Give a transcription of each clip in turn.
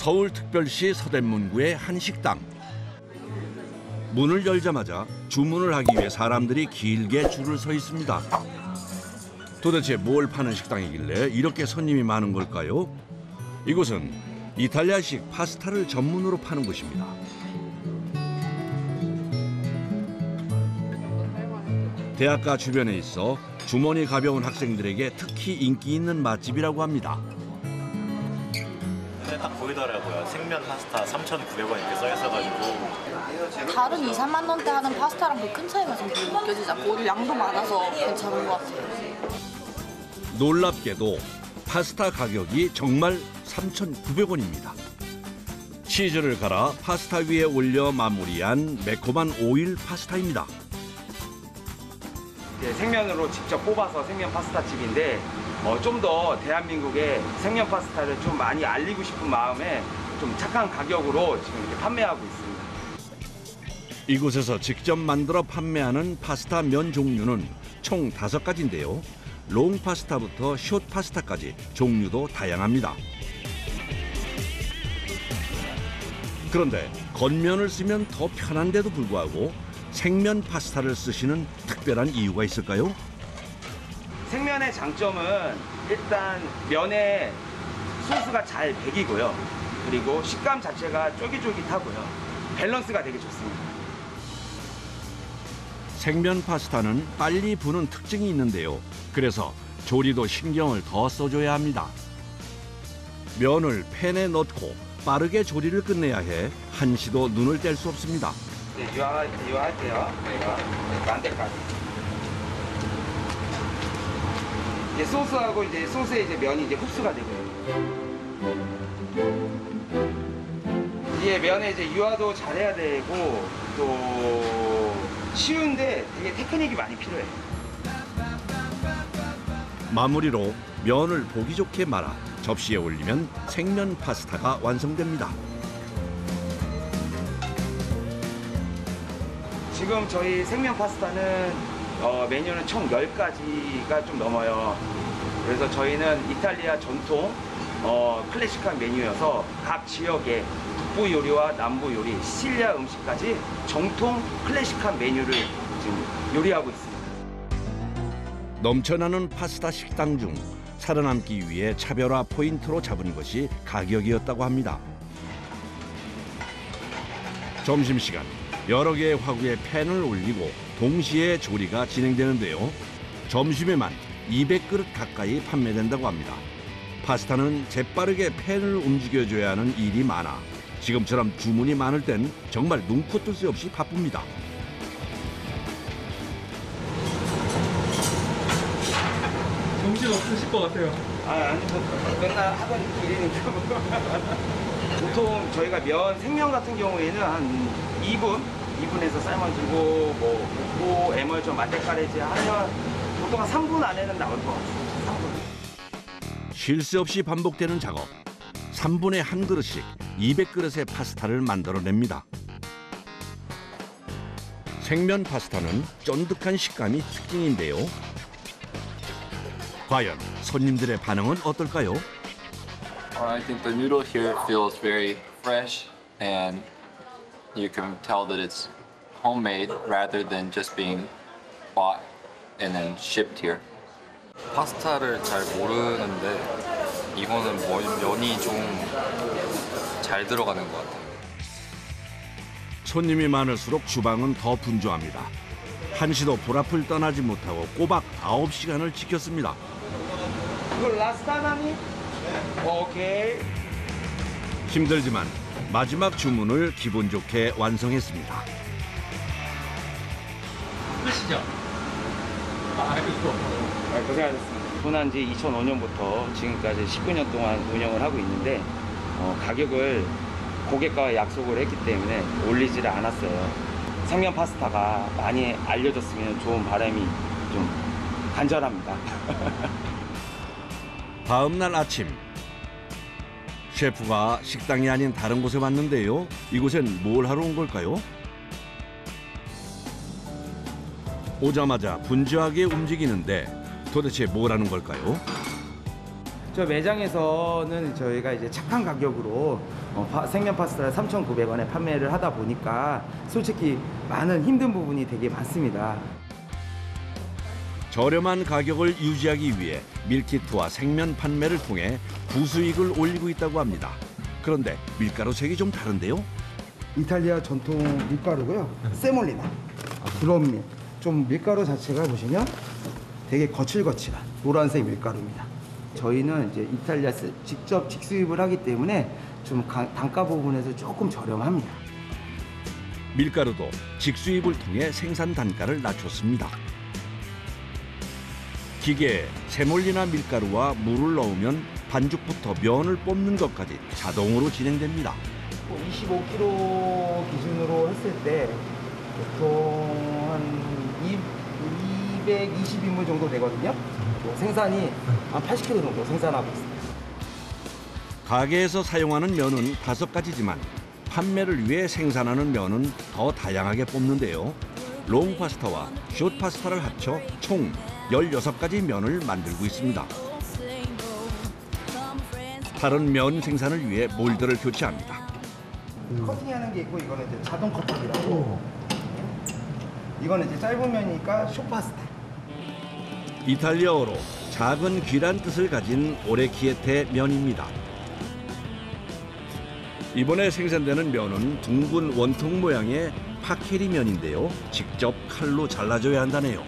서울특별시 서대문구의 한 식당. 문을 열자마자 주문을 하기 위해 사람들이 길게 줄을 서 있습니다. 도대체 뭘 파는 식당이길래 이렇게 손님이 많은 걸까요? 이곳은 이탈리아식 파스타를 전문으로 파는 곳입니다. 대학가 주변에 있어 주머니 가벼운 학생들에게 특히 인기 있는 맛집이라고 합니다. 딱 보이더라고요. 생면 파스타 3,900원 이렇게 써 있어가지고. 다른 2, 3만 원대 하는 파스타랑 그 큰 차이가 좀 느껴지지 않고 오히려 양도 많아서 괜찮은 것 같아요. 놀랍게도 파스타 가격이 정말 3,900원입니다. 치즈를 갈아 파스타 위에 올려 마무리한 매콤한 오일 파스타입니다. 생면으로 직접 뽑아서 생면 파스타 집인데 좀 더 대한민국에 생면 파스타를 좀 많이 알리고 싶은 마음에 좀 착한 가격으로 지금 이렇게 판매하고 있습니다. 이곳에서 직접 만들어 판매하는 파스타 면 종류는 총 5가지인데요. 롱 파스타부터 숏 파스타까지 종류도 다양합니다. 그런데 겉면을 쓰면 더 편한데도 불구하고 생면 파스타를 쓰시는 특별한 이유가 있을까요? 생면의 장점은 일단 면에 소스가 잘 배기고요. 그리고 식감 자체가 쫄깃쫄깃하고요. 밸런스가 되게 좋습니다. 생면 파스타는 빨리 부는 특징이 있는데요. 그래서 조리도 신경을 더 써줘야 합니다. 면을 팬에 넣고 빠르게 조리를 끝내야 해 한시도 눈을 뗄 수 없습니다. 네, 유화할게요. 저희가 만대까지. 이제 소스하고 이제 소스에 이제 면이 이제 흡수가 되고요. 이게 면에 이제 유화도 잘해야 되고 또 쉬운데 되게 테크닉이 많이 필요해요. 마무리로 면을 보기 좋게 말아 접시에 올리면 생면 파스타가 완성됩니다. 지금 저희 생면 파스타는 메뉴는 총 10가지가 좀 넘어요. 그래서 저희는 이탈리아 전통 클래식한 메뉴여서 각 지역의 북부 요리와 남부 요리, 시칠리아 음식까지 정통 클래식한 메뉴를 지금 요리하고 있습니다. 넘쳐나는 파스타 식당 중 살아남기 위해 차별화 포인트로 잡은 것이 가격이었다고 합니다. 점심시간 여러 개의 화구에 팬을 올리고 동시에 조리가 진행되는데요. 점심에만 200그릇 가까이 판매된다고 합니다. 파스타는 재빠르게 팬을 움직여줘야 하는 일이 많아 지금처럼 주문이 많을 땐 정말 눈코 뜰 새 없이 바쁩니다. 정신 없으실 것 같아요. 아니 뭐 맨날 하던 일이니까. 보통 저희가 생면 같은 경우에는 한 2분에서 삶아주고 뭐 볶고 에멀전 맛대가리지 하면 보통 한 3분 안에는 나올 것 같아요. 3분. 쉴 새 없이 반복되는 작업. 3분에 한 그릇씩 200그릇의 파스타를 만들어냅니다. 생면 파스타는 쫀득한 식감이 특징인데요. 과연 손님들의 반응은 어떨까요? I think the noodle here feels very fresh and you can tell that it's homemade rather than just being bought and then shipped here. 파스타를 잘 모르는데 이거는 면이 좀 잘 들어가는 것 같아요. 손님이 많을수록 주방은 더 분주합니다. 한시도 불앞을 떠나지 못하고 꼬박 9시간을 지켰습니다. 이거 라스타나니? 오케이. 힘들지만 마지막 주문을 기분 좋게 완성했습니다. 끝이죠? 아이고. 고생하셨습니다. 오픈한 지 2005년부터 지금까지 19년 동안 운영을 하고 있는데 가격을 고객과 약속을 했기 때문에 올리지를 않았어요. 생면 파스타가 많이 알려졌으면 좋은 바람이 좀 간절합니다. 다음 날 아침 셰프가 식당이 아닌 다른 곳에 왔는데요. 이곳엔 뭘 하러 온 걸까요? 오자마자 분주하게 움직이는데 도대체 뭘 하는 걸까요? 저 매장에서는 저희가 이제 착한 가격으로 생면 파스타를 3,900원에 판매를 하다 보니까 솔직히 많은 힘든 부분이 되게 많습니다. 저렴한 가격을 유지하기 위해 밀키트와 생면 판매를 통해 부수익을 올리고 있다고 합니다. 그런데 밀가루 색이 좀 다른데요? 이탈리아 전통 밀가루고요. 세몰리나, 브롬밀. 좀 밀가루 자체가 보시면 되게 거칠거칠한 노란색 밀가루입니다. 저희는 이제 이탈리아에서 직접 직수입을 하기 때문에 좀 단가 부분에서 조금 저렴합니다. 밀가루도 직수입을 통해 생산 단가를 낮췄습니다. 기계에 세몰리나 밀가루와 물을 넣으면 반죽부터 면을 뽑는 것까지 자동으로 진행됩니다. 25kg 기준으로 했을 때 보통 한 220인분 정도 되거든요. 생산이 한 80kg 정도 생산하고 있습니다. 가게에서 사용하는 면은 5가지지만 판매를 위해 생산하는 면은 더 다양하게 뽑는데요. 롱파스타와 숏파스타를 합쳐 총 16가지 면을 만들고 있습니다. 다른 면 생산을 위해 몰드를 교체합니다. 커팅하는 게 있고 이거는 이제 자동 커팅이라고. 이거는 이제 짧은 면이니까 숏파스타. 이탈리아어로 작은 귀란 뜻을 가진 오레키에테 면입니다. 이번에 생산되는 면은 둥근 원통 모양의 파케리 면인데요. 직접 칼로 잘라줘야 한다네요.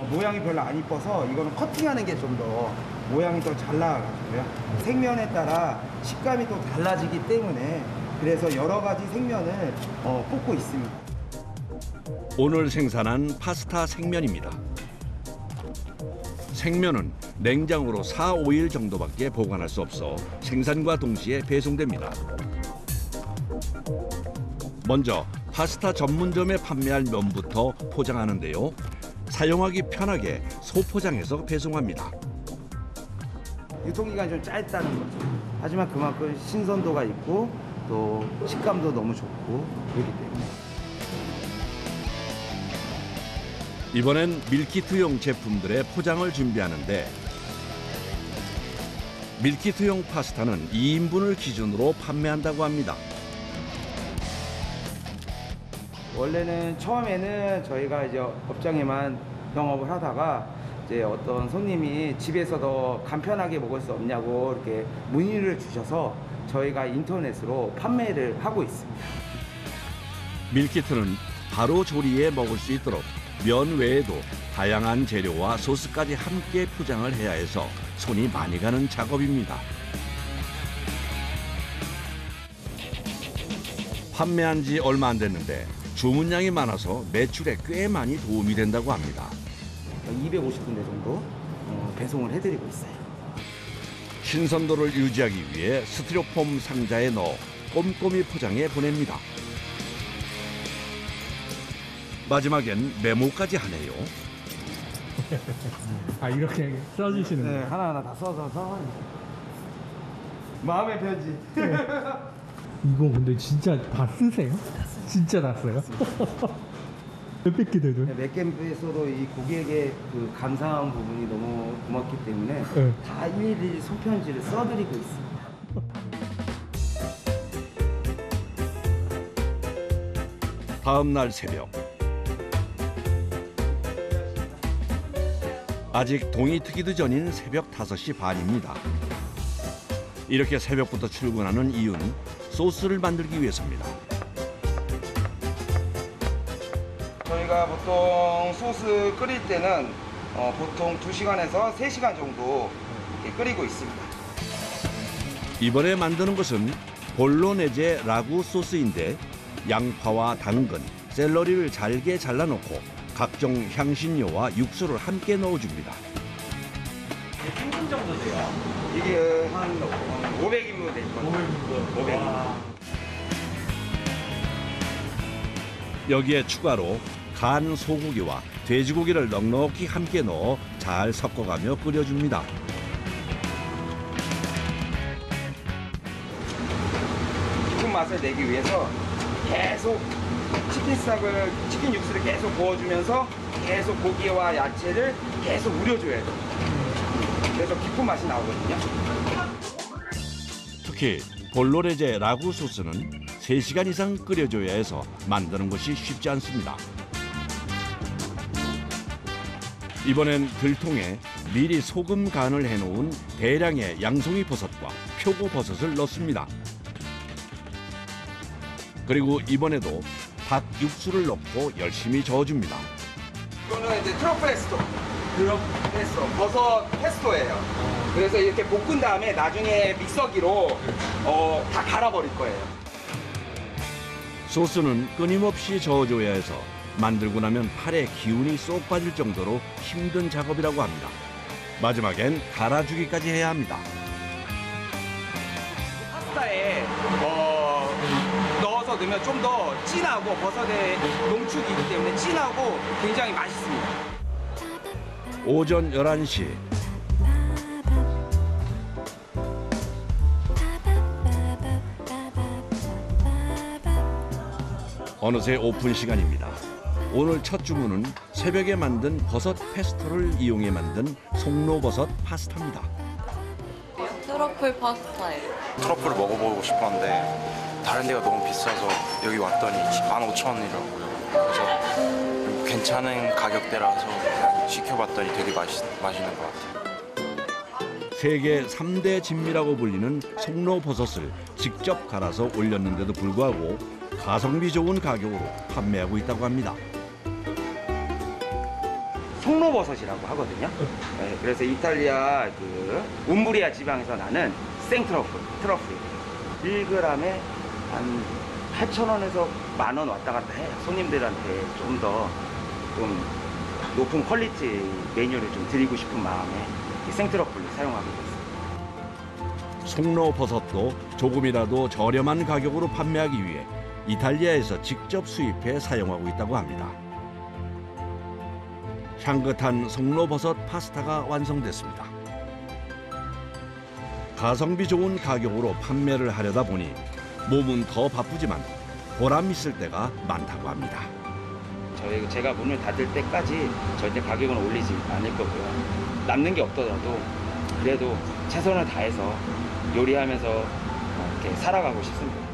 모양이 별로 안 이뻐서 이거는 커팅하는 게 좀 더 모양이 더 잘 나와가지고요. 생면에 따라 식감이 또 달라지기 때문에 그래서 여러 가지 생면을 뽑고 있습니다. 오늘 생산한 파스타 생면입니다. 생면은 냉장고로 4, 5일 정도밖에 보관할 수 없어 생산과 동시에 배송됩니다. 먼저 파스타 전문점에 판매할 면부터 포장하는데요. 사용하기 편하게 소포장해서 배송합니다. 유통기간이 좀 짧다는 거죠. 하지만 그만큼 신선도가 있고 또 식감도 너무 좋고 그렇기 때문에. 이번엔 밀키트용 제품들의 포장을 준비하는데 밀키트용 파스타는 2인분을 기준으로 판매한다고 합니다. 원래는 처음에는 저희가 이제 업장에만 영업을 하다가 이제 어떤 손님이 집에서 더 간편하게 먹을 수 없냐고 이렇게 문의를 주셔서 저희가 인터넷으로 판매를 하고 있습니다. 밀키트는 바로 조리해 먹을 수 있도록 면 외에도 다양한 재료와 소스까지 함께 포장을 해야 해서 손이 많이 가는 작업입니다. 판매한 지 얼마 안 됐는데 주문량이 많아서 매출에 꽤 많이 도움이 된다고 합니다. 250군데 정도 배송을 해드리고 있어요. 신선도를 유지하기 위해 스티로폼 상자에 넣어 꼼꼼히 포장해 보냅니다. 마지막엔 메모까지 하네요. 아 이렇게 써주시는 네, 거예요? 하나하나 다 써서 마음의 편지. 이거 근데 진짜 다 쓰세요? 진짜 다 써요? 몇백 개 되죠? 몇 개에서도 이 고객의 그 감사한 부분이 너무 고맙기 때문에 네. 다 일일이 손편지를 써드리고 있습니다. 다음 날 새벽. 아직 동이 트기도 전인 새벽 5시 반입니다. 이렇게 새벽부터 출근하는 이유는 소스를 만들기 위해서입니다. 저희가 보통 소스 끓일 때는 보통 2시간에서 3시간 정도 이렇게 끓이고 있습니다. 이번에 만드는 것은 볼로네제 라구 소스인데 양파와 당근, 샐러리를 잘게 잘라놓고 각종 향신료와 육수를 함께 넣어줍니다. 한분 정도 돼요? 이게 한 500인분 될 거예요. 500인분. 여기에 추가로 간 소고기와 돼지고기를 넉넉히 함께 넣어 잘 섞어가며 끓여줍니다. 깊은 맛을 내기 위해서 계속 치킨 육수를 계속 부어주면서 계속 고기와 야채를 계속 우려줘야 돼요. 그래서 깊은 맛이 나오거든요. 특히 볼로레제 라구 소스는 3시간 이상 끓여줘야 해서 만드는 것이 쉽지 않습니다. 이번엔 들통에 미리 소금 간을 해놓은 대량의 양송이 버섯과 표고버섯을 넣습니다. 그리고 이번에도 닭 육수를 넣고 열심히 저어줍니다. 이거는 이제 트러플 페스토, 버섯 페스토예요. 그래서 이렇게 볶은 다음에 나중에 믹서기로 다 갈아버릴 거예요. 소스는 끊임없이 저어줘야 해서 만들고 나면 팔에 기운이 쏙 빠질 정도로 힘든 작업이라고 합니다. 마지막엔 갈아주기까지 해야 합니다. 파스타에 넣어서 넣으면 좀 더 진하고 버섯의 농축이 있기 때문에 진하고 굉장히 맛있습니다. 오전 11시 어느새 오픈 시간입니다. 오늘 첫 주문은 새벽에 만든 버섯 페스토를 이용해 만든 송로버섯 파스타입니다. 트러플 파스타예요. 트러플을 먹어보고 싶었는데 다른 데가 너무 비싸서 여기 왔더니 15,000원이라고요. 그래서 괜찮은 가격대라서 그냥 시켜봤더니 되게 맛있는 것 같아요. 세계 3대 진미라고 불리는 송로버섯을 직접 갈아서 올렸는데도 불구하고 가성비 좋은 가격으로 판매하고 있다고 합니다. 송로버섯이라고 하거든요. 네, 그래서 이탈리아 그 움브리아 지방에서 나는 생트러플이에요. 1g에 한 8,000원에서 10,000원 왔다 갔다 해요. 손님들한테 좀 더 높은 퀄리티 메뉴를 좀 드리고 싶은 마음에 이 생트러플을 사용하게 됐어요. 송로버섯도 조금이라도 저렴한 가격으로 판매하기 위해 이탈리아에서 직접 수입해 사용하고 있다고 합니다. 향긋한 송로버섯 파스타가 완성됐습니다. 가성비 좋은 가격으로 판매를 하려다 보니 몸은 더 바쁘지만 보람 있을 때가 많다고 합니다. 제가 문을 닫을 때까지 절대 가격은 올리지 않을 거고요. 남는 게 없더라도 그래도 최선을 다해서 요리하면서 이렇게 살아가고 싶습니다.